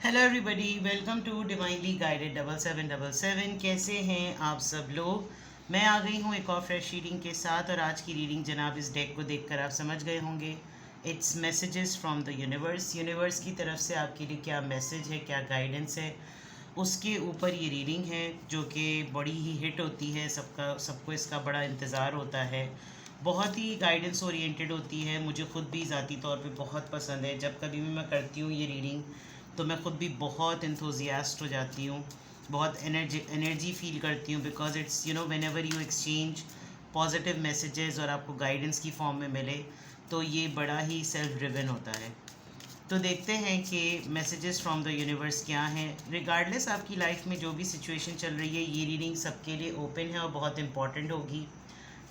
Hello everybody, welcome to divinely guided 7777। कैसे हैं आप सब लोग। मैं आ गई हूँ एक और फ्रेश रीडिंग के साथ, और आज की रीडिंग जनाब इस डेक को देखकर आप समझ गए होंगे। It's messages from the universe. Universe की तरफ से आपके लिए क्या मैसेज है, क्या गाइडेंस है, उसके ऊपर ये रीडिंग है, जो कि बड़ी ही हिट होती है। सबको इसका बड़ा इंतज़ार होता है। बहुत ही गाइडेंस ओरिएंटेड होती है। मुझे ख़ुद भी ज़ाती तौर पे बहुत पसंद है। जब कभी भी मैं करती हूँ ये रीडिंग, तो मैं ख़ुद भी बहुत इंथुजियास्ट हो जाती हूँ, बहुत एनर्जी फील करती हूँ, because it's when ever you exchange positive messages और आपको गाइडेंस की फॉर्म में मिले, तो ये बड़ा ही सेल्फ ड्रिवन होता है। तो देखते हैं कि मैसेजेस फ्रॉम द यूनिवर्स क्या हैं। रिगार्डलेस आपकी लाइफ में जो भी सिचुएशन चल रही है, ये रीडिंग सबके लिए ओपन है और बहुत इंपॉर्टेंट होगी,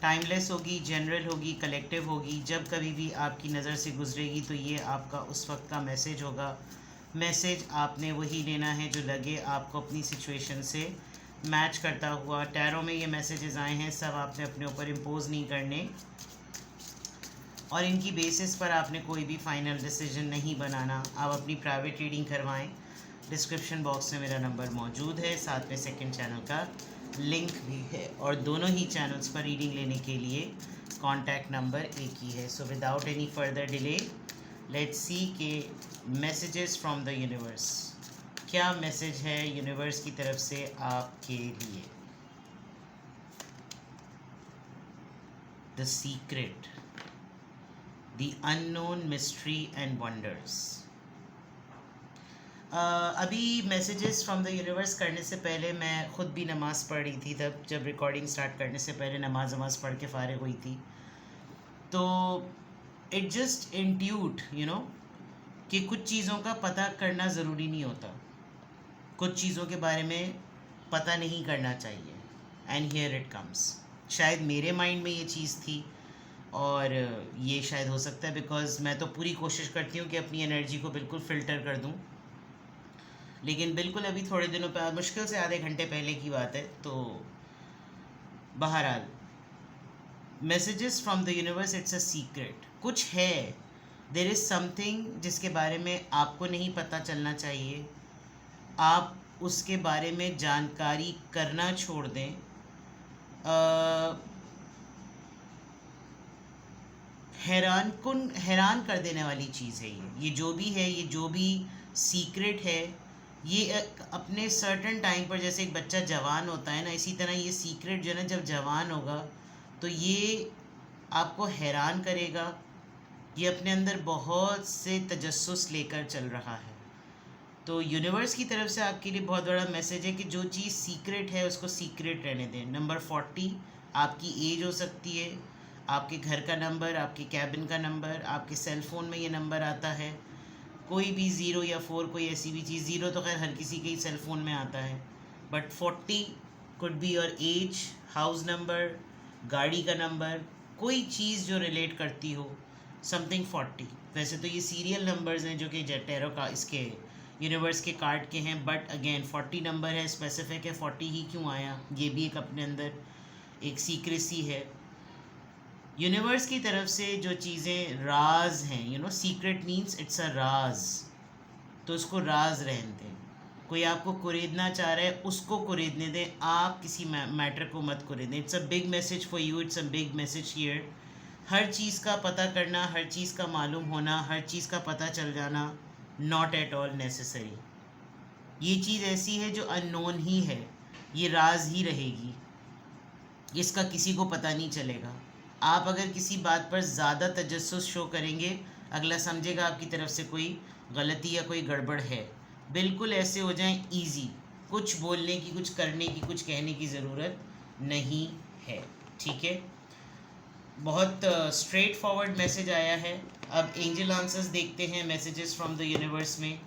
टाइमलेस होगी, जनरल होगी, कलेक्टिव होगी। जब कभी भी आपकी नज़र से गुजरेगी, तो ये आपका उस वक्त का मैसेज होगा। मैसेज आपने वही लेना है जो लगे आपको अपनी सिचुएशन से मैच करता हुआ। टैरो में ये मैसेजेस आए हैं, सब आपने अपने ऊपर इम्पोज नहीं करने, और इनकी बेसिस पर आपने कोई भी फाइनल डिसीजन नहीं बनाना। आप अपनी प्राइवेट रीडिंग करवाएं। डिस्क्रिप्शन बॉक्स में मेरा नंबर मौजूद है, साथ में सेकंड चैनल का लिंक भी है, और दोनों ही चैनल्स पर रीडिंग लेने के लिए कॉन्टैक्ट नंबर एक ही है। So without any further delay, let's see के मैसेजेस फ्रॉम द यूनिवर्स। क्या मैसेज है यूनिवर्स की तरफ से आपके लिए। The secret, the unknown mystery and wonders. अभी मैसेजेस फ्रॉम द यूनिवर्स करने से पहले मैं ख़ुद भी नमाज़ पढ़ रही थी। तब जब रिकॉर्डिंग स्टार्ट करने से पहले नमाज पढ़ के फ़ारिग हुई थी, तो इट जस्ट इंट्यूट कि कुछ चीज़ों का पता करना ज़रूरी नहीं होता, कुछ चीज़ों के बारे में पता नहीं करना चाहिए। And here it comes. शायद मेरे माइंड में ये चीज़ थी, और ये शायद हो सकता है बिकॉज़ मैं तो पूरी कोशिश करती हूँ कि अपनी एनर्जी को बिल्कुल फ़िल्टर कर दूँ। लेकिन बिल्कुल अभी थोड़े दिनों पर, मुश्किल से आधे घंटे पहले की बात है। तो बहरहाल, messages from the universe, it's a secret. कुछ है, देर इज़ समथिंग जिसके बारे में आपको नहीं पता चलना चाहिए। आप उसके बारे में जानकारी करना छोड़ दें। हैरान कर देने वाली चीज़ है ये जो भी है, ये जो भी सीक्रेट है, ये अपने सर्टन टाइम पर, जैसे एक बच्चा जवान होता है ना, इसी तरह ये सीक्रेट जो है ना, जब जवान होगा तो ये आपको हैरान करेगा। ये अपने अंदर बहुत से तजस्सुस लेकर चल रहा है। तो यूनिवर्स की तरफ से आपके लिए बहुत बड़ा मैसेज है कि जो चीज़ सीक्रेट है उसको सीक्रेट रहने दें। नंबर 40 आपकी एज हो सकती है, आपके घर का नंबर, आपके कैबिन का नंबर, आपके सेल फ़ोन में ये नंबर आता है। कोई भी 0 या 4, कोई ऐसी भी चीज़। 0 तो खैर हर किसी के ही सेल फ़ोन में आता है, but 40 could be your age, house number, गाड़ी का नंबर, कोई चीज़ जो रिलेट करती हो, समथिंग 40। वैसे तो ये सीरियल नंबर्स हैं जो कि जेटेरो का, इसके यूनिवर्स के कार्ड के हैं, बट अगेन 40 नंबर है, स्पेसिफिक है। 40 ही क्यों आया, ये भी एक अपने अंदर एक सीक्रेसी है। यूनिवर्स की तरफ से जो चीज़ें राज हैं, सीक्रेट मीन्स इट्स अ राज, तो उसको राज रहने दें। कोई आपको कुरेदना चाह रहा है, उसको कुरेदने दें, आप किसी मैटर को मत कुरेदें। It's a big message for you, it's a big message here. हर चीज़ का पता करना, हर चीज़ का मालूम होना, हर चीज़ का पता चल जाना, नॉट एट ऑल नेसेसरी। ये चीज़ ऐसी है जो अननोन ही है, ये राज ही रहेगी, इसका किसी को पता नहीं चलेगा। आप अगर किसी बात पर ज़्यादा तजस्सुस शो करेंगे, अगला समझेगा आपकी तरफ से कोई गलती या कोई गड़बड़ है। बिल्कुल ऐसे हो जाएं ईज़ी, कुछ बोलने की, कुछ करने की, कुछ कहने की ज़रूरत नहीं है। ठीक है, बहुत स्ट्रेट फॉरवर्ड मैसेज आया है। अब एंजल आंसर्स देखते हैं मैसेजेस फ्रॉम द यूनिवर्स में।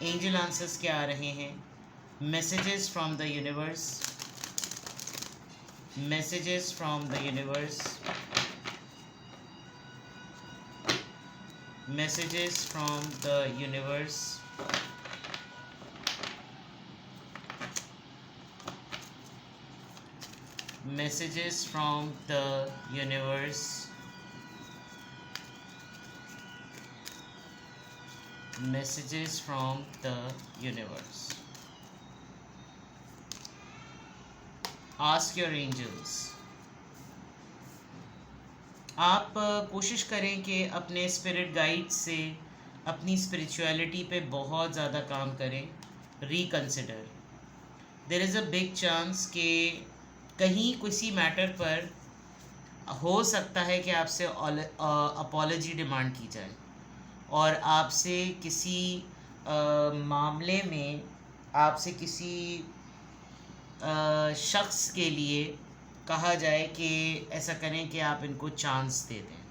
एंजल आंसर्स क्या आ रहे हैं। Messages from the universe, messages from the universe, messages from the universe. Messages from the universe. messages from the universe. Ask your angels. आप कोशिश करें कि अपने स्पिरिट गाइड से अपनी स्पिरिचुअलिटी पे बहुत ज़्यादा काम करें. Reconsider. There is a big chance कि कहीं किसी मैटर पर हो सकता है कि आपसे अपॉलजी डिमांड की जाए और आपसे किसी मामले में आपसे किसी शख्स के लिए कहा जाए कि ऐसा करें कि आप इनको चांस दे दें.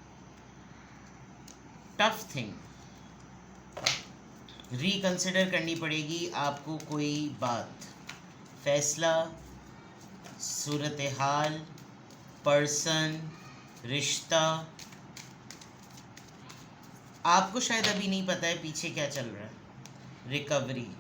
Tough thing. रिकन्सिडर करनी पड़ेगी आपको कोई बात, फैसला, सूरत हाल, पर्सन, रिश्ता. आपको शायद अभी नहीं पता है पीछे क्या चल रहा है. रिकवरी.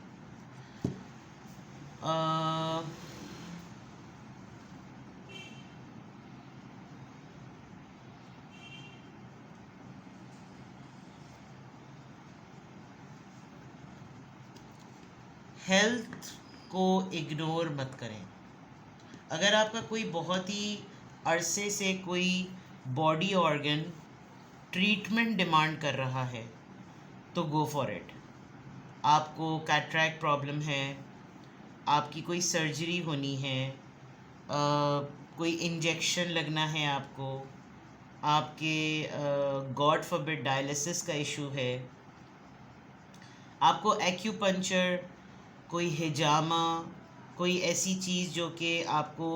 हेल्थ को इग्नोर मत करें. अगर आपका कोई बहुत ही अरसे से कोई बॉडी ऑर्गन ट्रीटमेंट डिमांड कर रहा है तो गो फॉर इट. आपको कैटरैक्ट प्रॉब्लम है, आपकी कोई सर्जरी होनी है, कोई इंजेक्शन लगना है आपको, आपके गॉड फॉरबिड डायलिसिस का इशू है, आपको एक्यूपंक्चर, कोई हिजामा, कोई ऐसी चीज़ जो कि आपको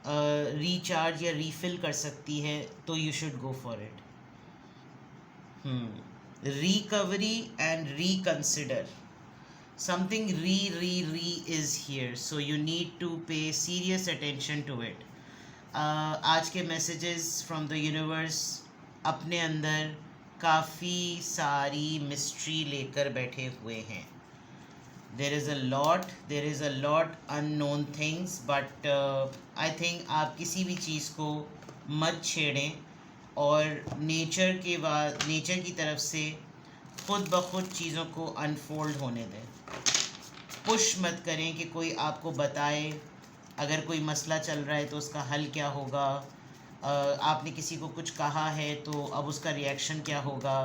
रिचार्ज या रीफिल कर सकती है, तो you should go for it. Recovery and reconsider. Something re is here, so you need to pay serious attention to it. आज के मैसेजेस फ्रॉम द यूनिवर्स अपने अंदर काफ़ी सारी मिस्ट्री लेकर बैठे हुए हैं. there is a lot unknown things, but I think आप किसी भी चीज़ को मत छेड़ें और नेचर की तरफ से खुद ब खुद चीज़ों को अनफोल्ड होने दें. पुश मत करें कि कोई आपको बताए. अगर कोई मसला चल रहा है तो उसका हल क्या होगा, आपने किसी को कुछ कहा है तो अब उसका रिएक्शन क्या होगा,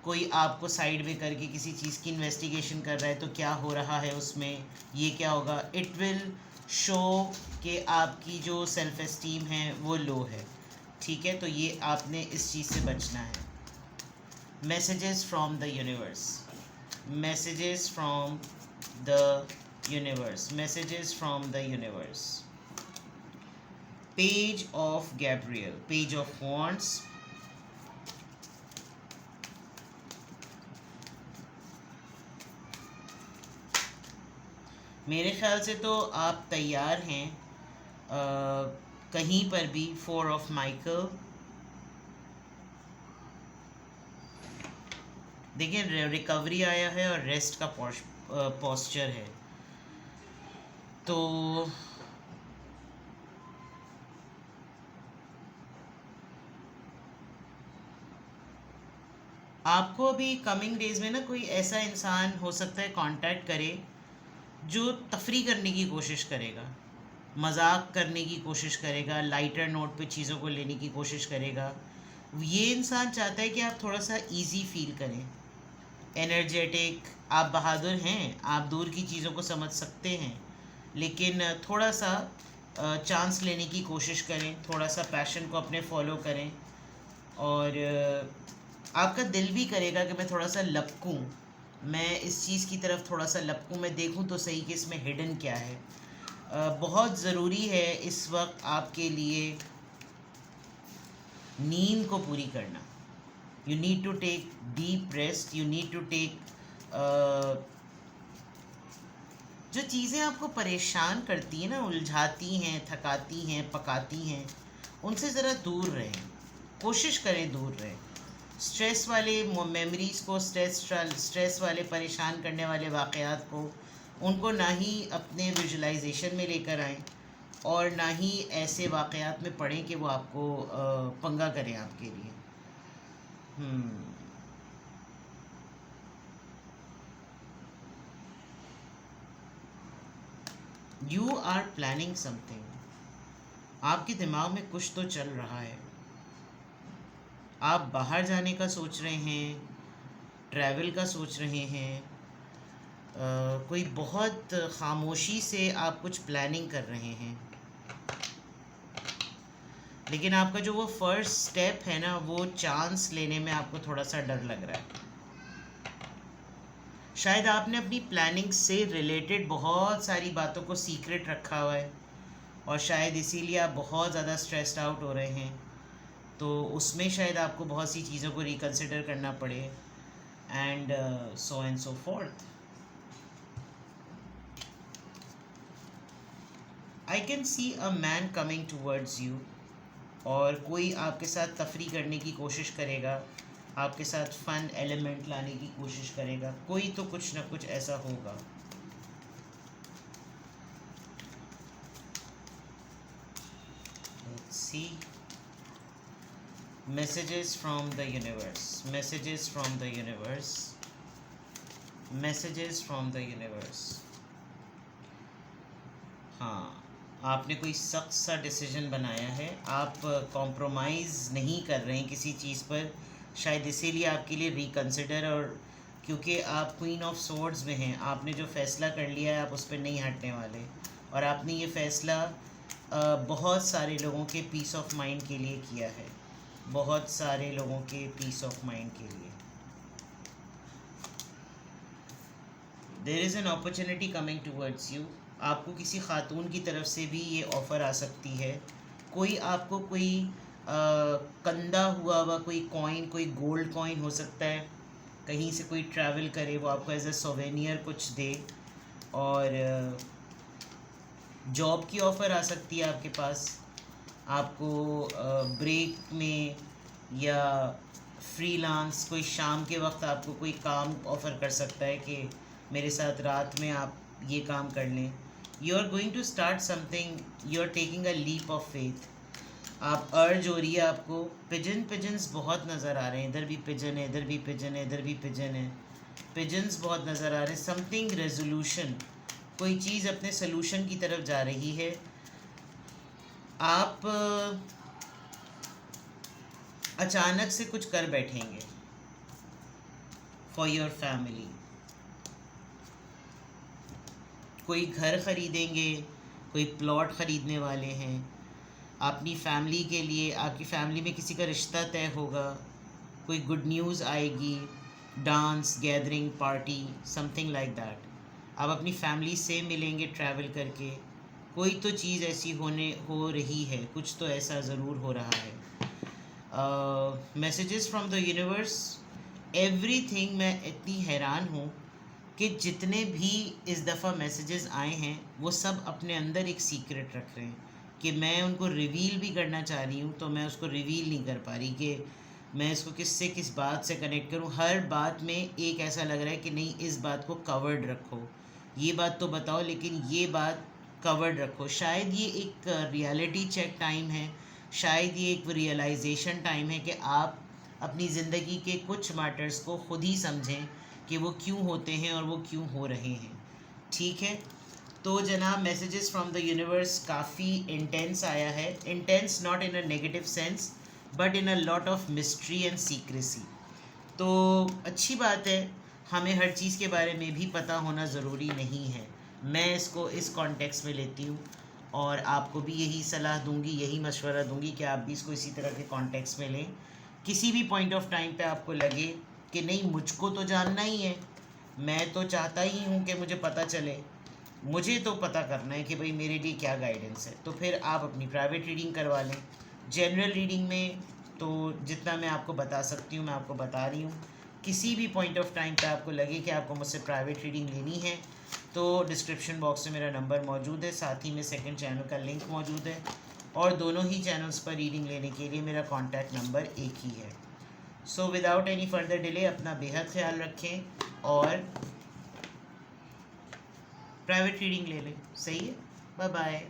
कोई आपको साइड में करके किसी चीज़ की इन्वेस्टिगेशन कर रहा है तो क्या हो रहा है उसमें, ये क्या होगा. इट विल शो कि आपकी जो सेल्फ एस्टीम है वो लो है. ठीक है, तो ये आपने इस चीज़ से बचना है. Messages from the universe. Messages from the universe. Messages from the universe. Page of Gabriel. Page of wands. मेरे ख़्याल से तो आप तैयार हैं. कहीं पर भी 4 ऑफ माइकल. देखिए रिकवरी आया है और रेस्ट का पोस्चर है. तो आपको अभी कमिंग डेज में ना कोई ऐसा इंसान हो सकता है कांटेक्ट करे जो तफरी करने की कोशिश करेगा, मजाक करने की कोशिश करेगा, लाइटर नोट पे चीज़ों को लेने की कोशिश करेगा. ये इंसान चाहता है कि आप थोड़ा सा इजी फील करें, एनर्जेटिक. आप बहादुर हैं, आप दूर की चीज़ों को समझ सकते हैं, लेकिन थोड़ा सा चांस लेने की कोशिश करें, थोड़ा सा पैशन को अपने फॉलो करें. और आपका दिल भी करेगा कि मैं थोड़ा सा लपकूं, मैं इस चीज़ की तरफ थोड़ा सा लपकूं, मैं देखूं तो सही कि इसमें हिडन क्या है. बहुत ज़रूरी है इस वक्त आपके लिए नींद को पूरी करना. You need to take deep rest. You need to take जो चीज़ें आपको परेशान करती हैं ना, उलझाती हैं, थकाती हैं, पकाती हैं, उनसे ज़रा दूर रहें. कोशिश करें दूर रहें. स्ट्रेस वाले मेमोरीज़ को, स्ट्रेस वाले परेशान करने वाले वाक़यात को, उनको ना ही अपने विजुलाइजेशन में लेकर आएं और ना ही ऐसे वाक़यात में पढ़ें कि वो आपको पंगा करें आपके लिए. यू आर प्लानिंग समथिंग, आपके दिमाग में कुछ तो चल रहा है, आप बाहर जाने का सोच रहे हैं, ट्रैवल का सोच रहे हैं, कोई बहुत खामोशी से आप कुछ प्लानिंग कर रहे हैं, लेकिन आपका जो वो फर्स्ट स्टेप है ना, वो चांस लेने में आपको थोड़ा सा डर लग रहा है। शायद आपने अपनी प्लानिंग से रिलेटेड बहुत सारी बातों को सीक्रेट रखा हुआ है और शायद इसीलिए आप बहुत ज़्यादा स्ट्रेस्ड आउट हो रहे हैं, तो उसमें शायद आपको बहुत सी चीज़ों को रिकन्सिडर करना पड़े and so and so fourth. I can see a man coming towards you, और कोई आपके साथ तफरी करने की कोशिश करेगा, आपके साथ फन एलिमेंट लाने की कोशिश करेगा, कोई तो कुछ ना कुछ ऐसा होगा। Let's see. Messages from the universe, messages from the universe, messages from the universe। हाँ, आपने कोई सख्त सा डिसीजन बनाया है, आप कॉम्प्रोमाइज़ नहीं कर रहे हैं किसी चीज़ पर, शायद इसीलिए आपके लिए रिकन्सिडर, और क्योंकि आप क्वीन ऑफ सोर्ड्स में हैं, आपने जो फ़ैसला कर लिया है आप उस पर नहीं हटने वाले, और आपने ये फ़ैसला बहुत सारे लोगों के पीस ऑफ माइंड के लिए किया है, बहुत सारे लोगों के पीस ऑफ माइंड के लिए। There is an opportunity coming towards you, आपको किसी खातून की तरफ से भी ये ऑफ़र आ सकती है, कोई आपको कोई कंधा हुआ कोई कॉइन, कोई गोल्ड कॉइन हो सकता है, कहीं से कोई ट्रैवल करे वो आपको एज ए सोवेनियर कुछ दे, और जॉब की ऑफ़र आ सकती है आपके पास, आपको ब्रेक में या फ्रीलांस कोई शाम के वक्त आपको कोई काम ऑफ़र कर सकता है कि मेरे साथ रात में आप ये काम कर लें। You are going to start something, you are taking a leap of faith, आप अर्ज हो रही है आपको। पिजन्स बहुत नज़र आ रहे हैं, इधर भी पिजन है, इधर भी पिजन है, इधर भी पिजन है, पिजन्स बहुत नज़र आ रहे हैं। समथिंग रेजोल्यूशन, कोई चीज़ अपने सोल्यूशन की तरफ जा रही है। आप अचानक से कुछ कर बैठेंगे फॉर योर फैमिली, कोई घर ख़रीदेंगे, कोई प्लॉट ख़रीदने वाले हैं अपनी फैमिली के लिए, आपकी फैमिली में किसी का रिश्ता तय होगा, कोई गुड न्यूज़ आएगी, dance gathering party something like that, आप अपनी फैमिली से मिलेंगे ट्रैवल करके, कोई तो चीज़ ऐसी हो रही है, कुछ तो ऐसा ज़रूर हो रहा है। Messages from the universe, everything. मैं इतनी हैरान हूँ कि जितने भी इस दफ़ा मैसेजेस आए हैं वो सब अपने अंदर एक सीक्रेट रख रहे हैं कि मैं उनको रिवील भी करना चाह रही हूँ तो मैं उसको रिवील नहीं कर पा रही कि मैं इसको किससे किस बात से कनेक्ट करूँ। हर बात में एक ऐसा लग रहा है कि नहीं, इस बात को कवर्ड रखो, ये बात तो बताओ लेकिन ये बात कवर्ड रखो। शायद ये एक रियलिटी चेक टाइम है, शायद ये एक रियलाइजेशन टाइम है कि आप अपनी ज़िंदगी के कुछ मैटर्स को खुद ही समझें कि वो क्यों होते हैं और वो क्यों हो रहे हैं। ठीक है, तो जनाब मैसेजेस फ्रॉम द यूनिवर्स काफ़ी इंटेंस आया है, intense not in a negative sense but in a lot of mystery and secrecy. तो अच्छी बात है, हमें हर चीज़ के बारे में भी पता होना ज़रूरी नहीं है। मैं इसको इस कॉन्टेक्स्ट में लेती हूँ और आपको भी यही सलाह दूंगी, यही मशवरा दूंगी कि आप भी इसको इसी तरह के कॉन्टेक्स्ट में लें। किसी भी पॉइंट ऑफ टाइम पे आपको लगे कि नहीं मुझको तो जानना ही है, मैं तो चाहता ही हूँ कि मुझे पता चले, मुझे तो पता करना है कि भाई मेरे लिए क्या गाइडेंस है, तो फिर आप अपनी प्राइवेट रीडिंग करवा लें। जनरल रीडिंग में तो जितना मैं आपको बता सकती हूँ मैं आपको बता रही हूँ। किसी भी पॉइंट ऑफ टाइम पे आपको लगे कि आपको मुझसे प्राइवेट रीडिंग लेनी है तो डिस्क्रिप्शन बॉक्स में मेरा नंबर मौजूद है, साथ ही में सेकंड चैनल का लिंक मौजूद है, और दोनों ही चैनल्स पर रीडिंग लेने के लिए मेरा कॉन्टैक्ट नंबर एक ही है। So without any further delay अपना बेहद ख्याल रखें और प्राइवेट रीडिंग ले लें। सही है, बाय बाय।